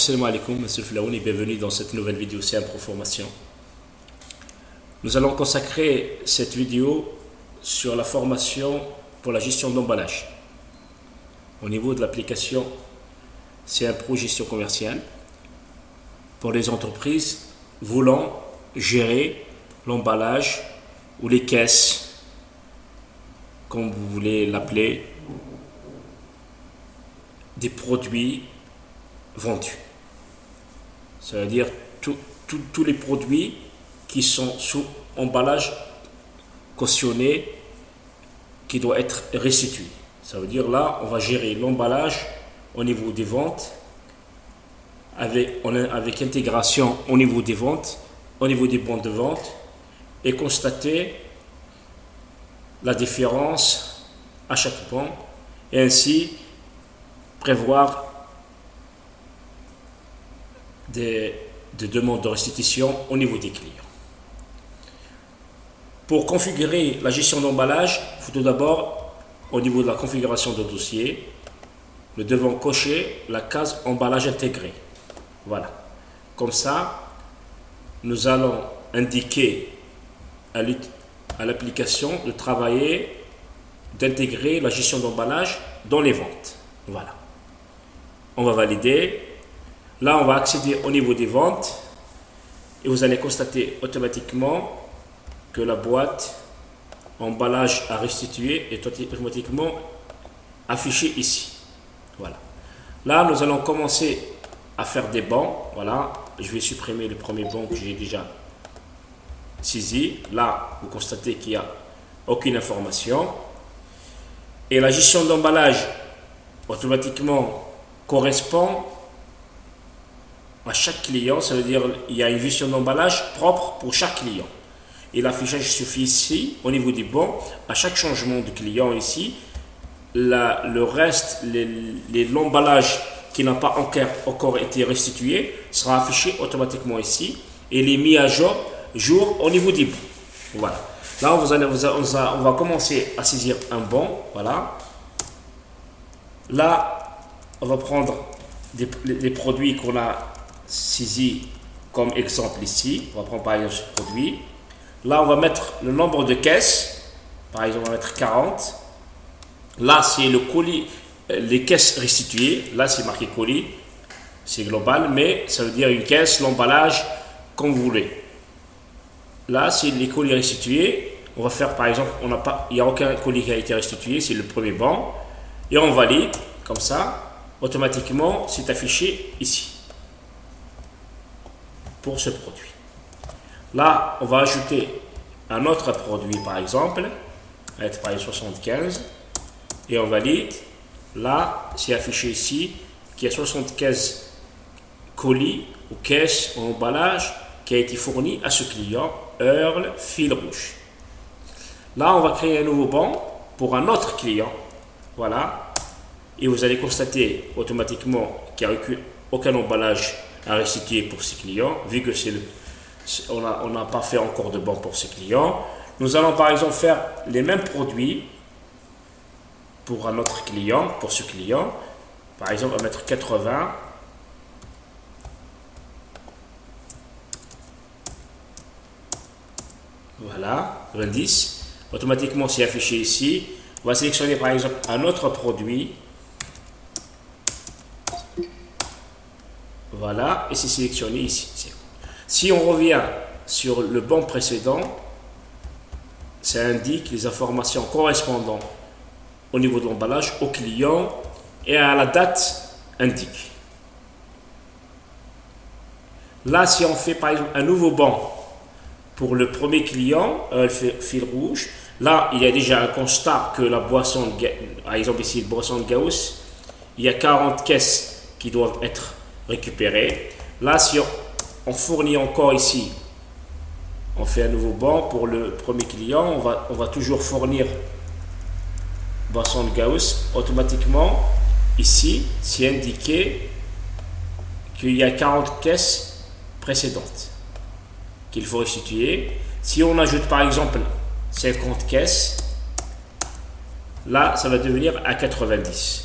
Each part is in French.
Assalamu alaikum, Monsieur Flaouni, bienvenue dans cette nouvelle vidéo CM Pro Formation. Nous allons consacrer cette vidéo sur la formation pour la gestion d'emballage au niveau de l'application CM Pro Gestion Commerciale pour les entreprises voulant gérer l'emballage ou les caisses, comme vous voulez l'appeler, des produits vendus. Ça veut dire tous les produits qui sont sous emballage cautionné qui doit être restitué. Ça veut dire là, on va gérer l'emballage au niveau des ventes avec intégration au niveau des ventes, au niveau des bons de vente et constater la différence à chaque bon et ainsi prévoir des demandes de restitution au niveau des clients. Pour configurer la gestion d'emballage, il faut tout d'abord, au niveau de la configuration de dossier, nous devons cocher la case emballage intégré. Voilà. Comme ça, nous allons indiquer à l'application de travailler, d'intégrer la gestion d'emballage dans les ventes. Voilà. On va valider. Là, on va accéder au niveau des ventes et vous allez constater automatiquement que la boîte emballage à restituer est automatiquement affichée ici. Voilà. Là, nous allons commencer à faire des bons. Voilà. Je vais supprimer le premier bon que j'ai déjà saisi. Là, vous constatez qu'il n'y a aucune information. Et la gestion d'emballage automatiquement correspond à chaque client, ça veut dire qu'il y a une gestion d'emballage propre pour chaque client. Et l'affichage suffit ici, au niveau des bons, à chaque changement de client ici, le reste, l'emballage qui n'a pas encore été restitué sera affiché automatiquement ici et il est mis à jour au niveau des bons. Voilà. Là, on va commencer à saisir un bon. Voilà. Là, on va prendre les produits qu'on a saisis comme exemple ici. On va prendre par exemple ce produit. Là, on va mettre le nombre de caisses. Par exemple, on va mettre 40. Là, c'est le colis, les caisses restituées. Là, c'est marqué colis. C'est global, mais ça veut dire une caisse, l'emballage, comme vous voulez. Là, c'est les colis restitués. On va faire par exemple, il n'y a aucun colis qui a été restitué. C'est le premier banc. Et on valide, comme ça. Automatiquement, c'est affiché ici. Pour ce produit. Là, on va ajouter un autre produit, par exemple, être par exemple 75, et on valide. Là, c'est affiché ici qu'il y a 75 colis ou caisses ou emballage qui a été fourni à ce client, Earl fil rouge. Là, on va créer un nouveau banc pour un autre client. Voilà. Et vous allez constater automatiquement qu'il n'y a aucun emballage à restituer pour ces clients, vu que on n'a pas fait encore de bon pour ces clients. Nous allons par exemple faire les mêmes produits pour un autre client, pour ce client. Par exemple, on va mettre 80. Voilà, 20. Automatiquement, c'est affiché ici. On va sélectionner par exemple un autre produit. Voilà, et c'est sélectionné ici. Si on revient sur le bon précédent, ça indique les informations correspondant au niveau de l'emballage au client et à la date indique. Là, si on fait par exemple un nouveau banc pour le premier client, fil rouge, là, il y a déjà un constat que la boisson, par exemple ici, la boisson de Gauss, il y a 40 caisses qui doivent être récupérées. Là, si on fournit encore ici, on fait un nouveau banc pour le premier client, on va toujours fournir boisson de Gauss. Automatiquement, ici, c'est indiqué qu'il y a 40 caisses précédentes qu'il faut restituer. Si on ajoute par exemple 50 caisses, là, ça va devenir à 90.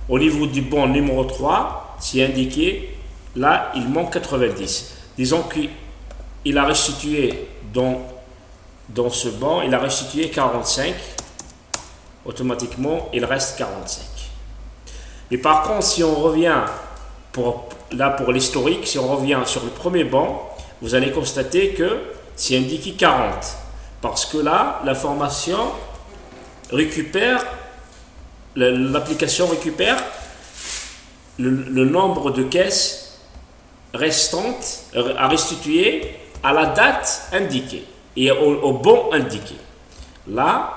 Au niveau du bon numéro 3, c'est indiqué, là, il manque 90. Disons qu'il a restitué dans ce banc, il a restitué 45. Automatiquement, il reste 45. Mais par contre, si on revient pour l'historique, si on revient sur le premier banc, vous allez constater que c'est indiqué 40. Parce que là, l'information récupère, l'application récupère le nombre de caisses restantes à restituer à la date indiquée et au bon indiqué. Là,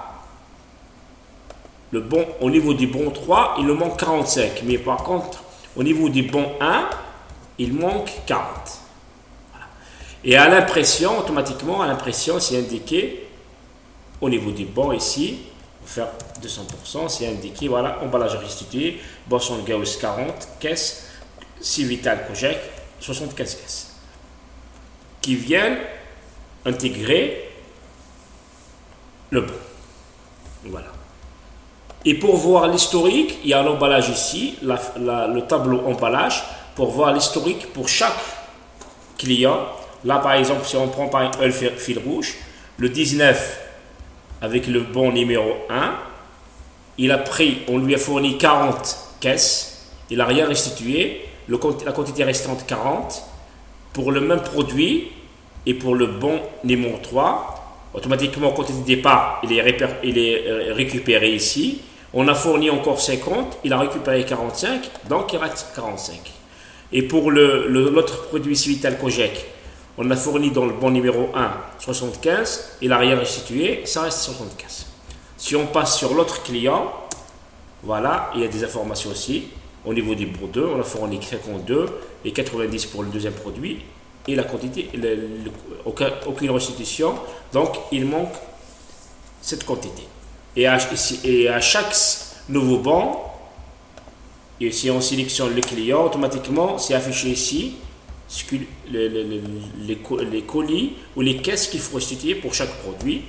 le bon, au niveau du bon 3, il nous manque 45. Mais par contre, au niveau du bon 1, il manque 40. Voilà. Et à l'impression, automatiquement, à l'impression, c'est indiqué au niveau du bon ici, on va faire 200%, c'est indiqué, voilà, emballage restitué, Boson Gauss 40 caisses, Civital Kojek 75 caisses, qui viennent intégrer le bon. Voilà. Et pour voir l'historique, il y a l'emballage ici, le tableau emballage, pour voir l'historique pour chaque client. Là, par exemple, si on prend par un fil rouge, le 19 avec le bon numéro 1, il a pris, on lui a fourni 40 caisses, il n'a rien restitué, la quantité restante 40, pour le même produit et pour le bon numéro 3, automatiquement, quantité de départ, il est récupéré ici. On a fourni encore 50, il a récupéré 45, donc il reste 45. Et pour l'autre produit Civital Kojek, on a fourni dans le bon numéro 1 75, il n'a rien restitué, ça reste 75. Si on passe sur l'autre client, voilà, il y a des informations aussi. Au niveau du bon 2, on a fourni 52 et 90 pour le deuxième produit. Et la quantité, aucune restitution, donc il manque cette quantité. Et à chaque nouveau banc, et si on sélectionne le client, automatiquement c'est affiché ici les colis ou les caisses qu'il faut restituer pour chaque produit.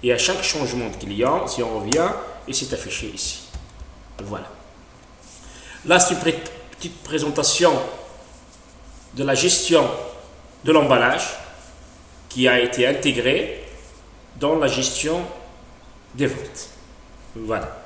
Et à chaque changement de client, si on revient, et c'est affiché ici. Voilà. Là, c'est une petite présentation de la gestion de l'emballage qui a été intégré dans la gestion des ventes. Voilà.